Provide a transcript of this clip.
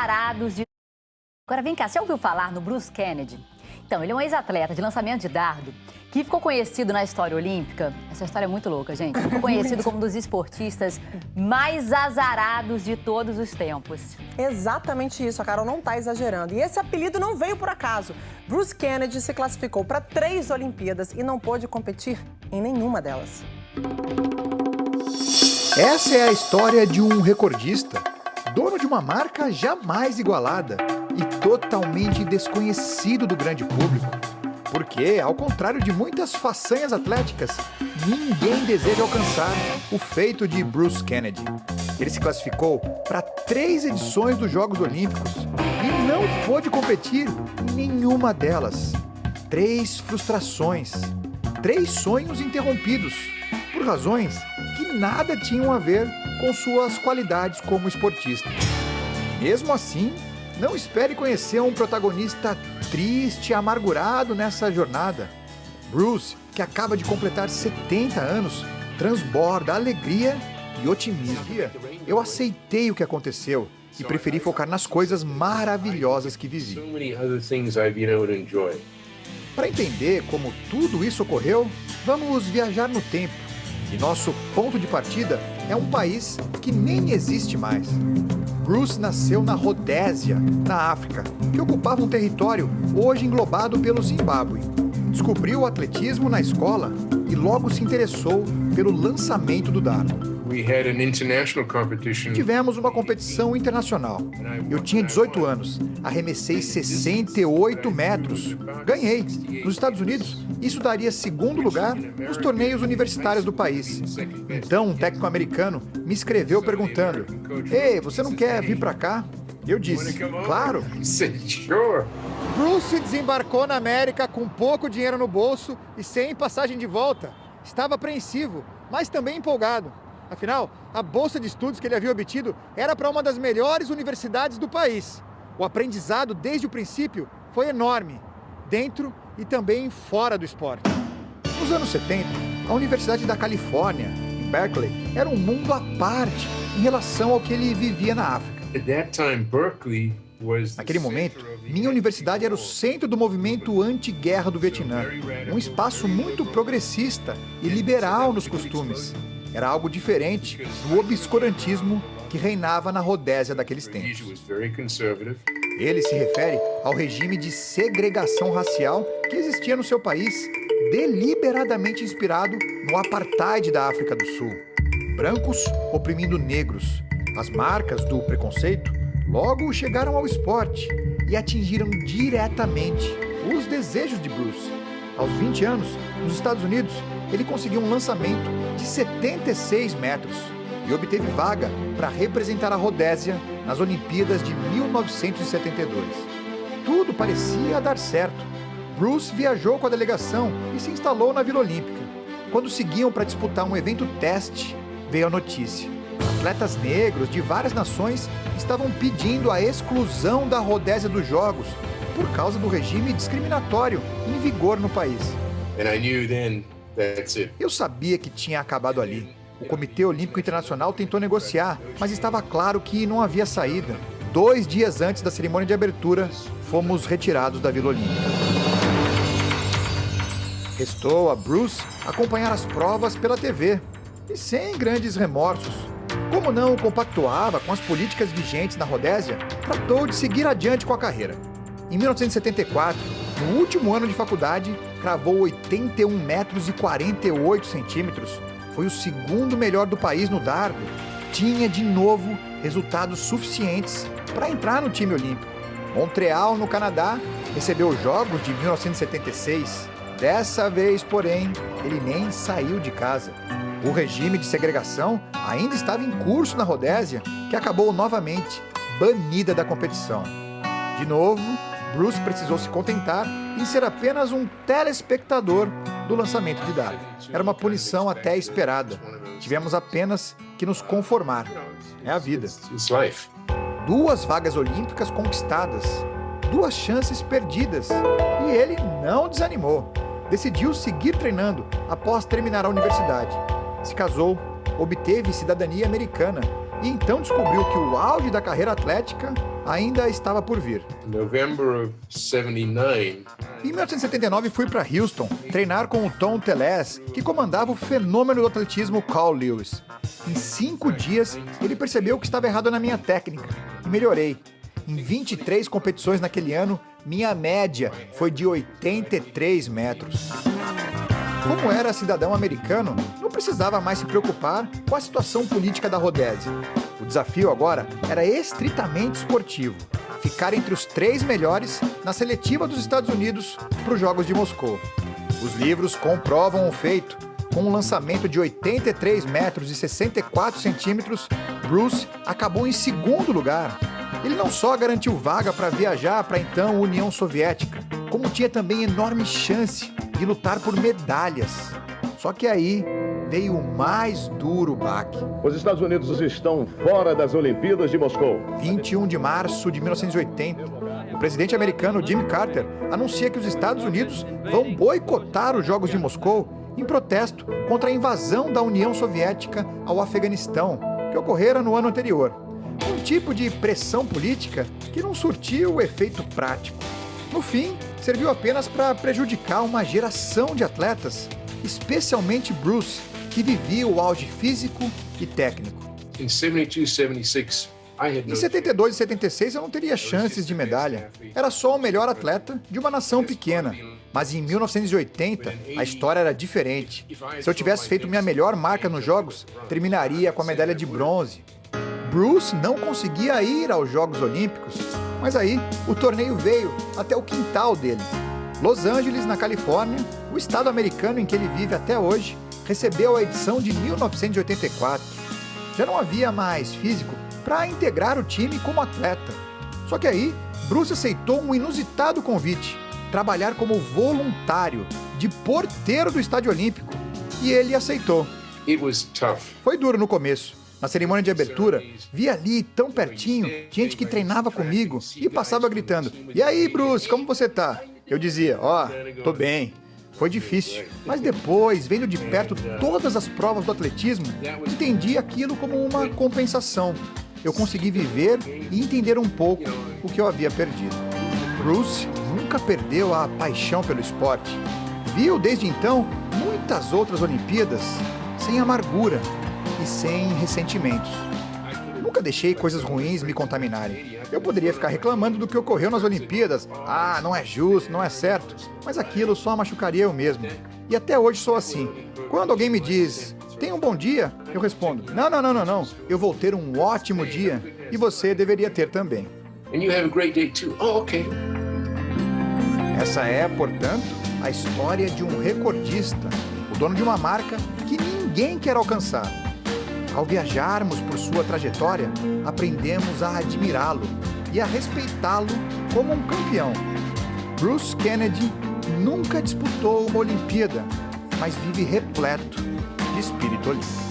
Parados de... Agora vem cá, você já ouviu falar no Bruce Kennedy? Então, ele é um ex-atleta de lançamento de dardo que ficou conhecido na história olímpica. Essa história é muito louca, gente. Ficou conhecido como um dos esportistas mais azarados de todos os tempos. Exatamente isso, a Carol não está exagerando. E esse apelido não veio por acaso. Bruce Kennedy se classificou para 3 Olimpíadas e não pôde competir em nenhuma delas. Essa é a história de um recordista, dono de uma marca jamais igualada e totalmente desconhecido do grande público. Porque, ao contrário de muitas façanhas atléticas, ninguém deseja alcançar o feito de Bruce Kennedy. Ele se classificou para 3 edições dos Jogos Olímpicos e não pôde competir em nenhuma delas. 3 frustrações, 3 sonhos interrompidos, por razões que nada tinham a ver com suas qualidades como esportista. Mesmo assim, não espere conhecer um protagonista triste e amargurado nessa jornada. Bruce, que acaba de completar 70 anos, transborda alegria e otimismo. Eu aceitei o que aconteceu e preferi focar nas coisas maravilhosas que vivi. Para entender como tudo isso ocorreu, vamos viajar no tempo. E nosso ponto de partida é um país que nem existe mais. Bruce nasceu na Rodésia, na África, que ocupava um território hoje englobado pelo Zimbábue. Descobriu o atletismo na escola e logo se interessou pelo lançamento do dardo. Tivemos uma competição internacional. Eu tinha 18 anos, arremessei 68 metros. Ganhei. Nos Estados Unidos, isso daria 2º lugar nos torneios universitários do país. Então, um técnico americano me escreveu perguntando: "Ei, você não quer vir pra cá?" Eu disse: "Claro." Bruce desembarcou na América com pouco dinheiro no bolso e sem passagem de volta. Estava apreensivo, mas também empolgado. Afinal, a bolsa de estudos que ele havia obtido era para uma das melhores universidades do país. O aprendizado, desde o princípio, foi enorme, dentro e também fora do esporte. Nos anos 70, a Universidade da Califórnia, em Berkeley, era um mundo à parte em relação ao que ele vivia na África. Naquele momento, minha universidade era o centro do movimento anti-guerra do Vietnã, um espaço muito progressista e liberal nos costumes. Era algo diferente do obscurantismo que reinava na Rodésia daqueles tempos. Ele se refere ao regime de segregação racial que existia no seu país, deliberadamente inspirado no apartheid da África do Sul. Brancos oprimindo negros. As marcas do preconceito logo chegaram ao esporte e atingiram diretamente os desejos de Bruce. Aos 20 anos, nos Estados Unidos, ele conseguiu um lançamento de 76 metros e obteve vaga para representar a Rodésia nas Olimpíadas de 1972. Tudo parecia dar certo. Bruce viajou com a delegação e se instalou na Vila Olímpica. Quando seguiam para disputar um evento teste, veio a notícia. Atletas negros de várias nações estavam pedindo a exclusão da Rodésia dos Jogos por causa do regime discriminatório em vigor no país. Eu sabia que tinha acabado ali. O Comitê Olímpico Internacional tentou negociar, mas estava claro que não havia saída. 2 dias antes da cerimônia de abertura, fomos retirados da Vila Olímpica. Restou a Bruce acompanhar as provas pela TV, e sem grandes remorsos. Como não compactuava com as políticas vigentes na Rodésia, tratou de seguir adiante com a carreira. Em 1974, no último ano de faculdade, cravou 81 metros e 48 centímetros. Foi o 2º melhor do país no dardo. Tinha, de novo, resultados suficientes para entrar no time olímpico. Montreal, no Canadá, recebeu os Jogos de 1976. Dessa vez, porém, ele nem saiu de casa. O regime de segregação ainda estava em curso na Rodésia, que acabou novamente banida da competição. De novo, Bruce precisou se contentar em ser apenas um telespectador do lançamento de dardo. Era uma punição até esperada. Tivemos apenas que nos conformar. É a vida. 2 vagas olímpicas conquistadas, 2 chances perdidas. E ele não desanimou. Decidiu seguir treinando após terminar a universidade. Se casou, obteve cidadania americana e então descobriu que o auge da carreira atlética ainda estava por vir. November of 79. Em 1979 fui para Houston treinar com o Tom Tellez, que comandava o fenômeno do atletismo Carl Lewis. Em 5 dias, ele percebeu que estava errado na minha técnica e melhorei. Em 23 competições naquele ano, minha média foi de 83 metros. Como era cidadão americano, não precisava mais se preocupar com a situação política da Rodésia. O desafio agora era estritamente esportivo: ficar entre os 3 melhores na seletiva dos Estados Unidos para os Jogos de Moscou. Os livros comprovam o feito. Com um lançamento de 83 metros e 64 centímetros, Bruce acabou em 2º lugar. Ele não só garantiu vaga para viajar para a então União Soviética, como tinha também enorme chance de lutar por medalhas. Só que aí veio o mais duro baque. Os Estados Unidos estão fora das Olimpíadas de Moscou. 21 de março de 1980, o presidente americano Jimmy Carter anuncia que os Estados Unidos vão boicotar os Jogos de Moscou em protesto contra a invasão da União Soviética ao Afeganistão, que ocorrera no ano anterior. Um tipo de pressão política que não surtiu o efeito prático. No fim, serviu apenas para prejudicar uma geração de atletas, especialmente Bruce, que vivia o auge físico e técnico. In 72, 76, Em 72 e 76 eu não teria chances de medalha. Era só o melhor atleta de uma nação pequena. Mas em 1980, a história era diferente. Se eu tivesse feito minha melhor marca nos Jogos, terminaria com a medalha de bronze. Bruce não conseguia ir aos Jogos Olímpicos, mas aí o torneio veio até o quintal dele. Los Angeles, na Califórnia, o estado americano em que ele vive até hoje, recebeu a edição de 1984. Já não havia mais físico para integrar o time como atleta. Só que aí, Bruce aceitou um inusitado convite: trabalhar como voluntário de porteiro do Estádio Olímpico. E ele aceitou. it was tough. Foi duro no começo. Na cerimônia de abertura, vi ali, tão pertinho, gente que treinava comigo e passava gritando: "E aí, Bruce, como você tá?" Eu dizia: tô bem." Foi difícil, mas depois, vendo de perto todas as provas do atletismo, entendi aquilo como uma compensação. Eu consegui viver e entender um pouco o que eu havia perdido. Bruce nunca perdeu a paixão pelo esporte. Viu desde então muitas outras Olimpíadas sem amargura e sem ressentimentos. Nunca deixei coisas ruins me contaminarem. Eu poderia ficar reclamando do que ocorreu nas Olimpíadas. Não é justo, não é certo. Mas aquilo só machucaria eu mesmo. E até hoje sou assim. Quando alguém me diz: "Tenha um bom dia", eu respondo: Não. Eu vou ter um ótimo dia e você deveria ter também. And you have a great day too. Oh, okay. Essa é, portanto, a história de um recordista, o dono de uma marca que ninguém quer alcançar. Ao viajarmos por sua trajetória, aprendemos a admirá-lo e a respeitá-lo como um campeão. Bruce Kennedy nunca disputou uma Olimpíada, mas vive repleto de espírito olímpico.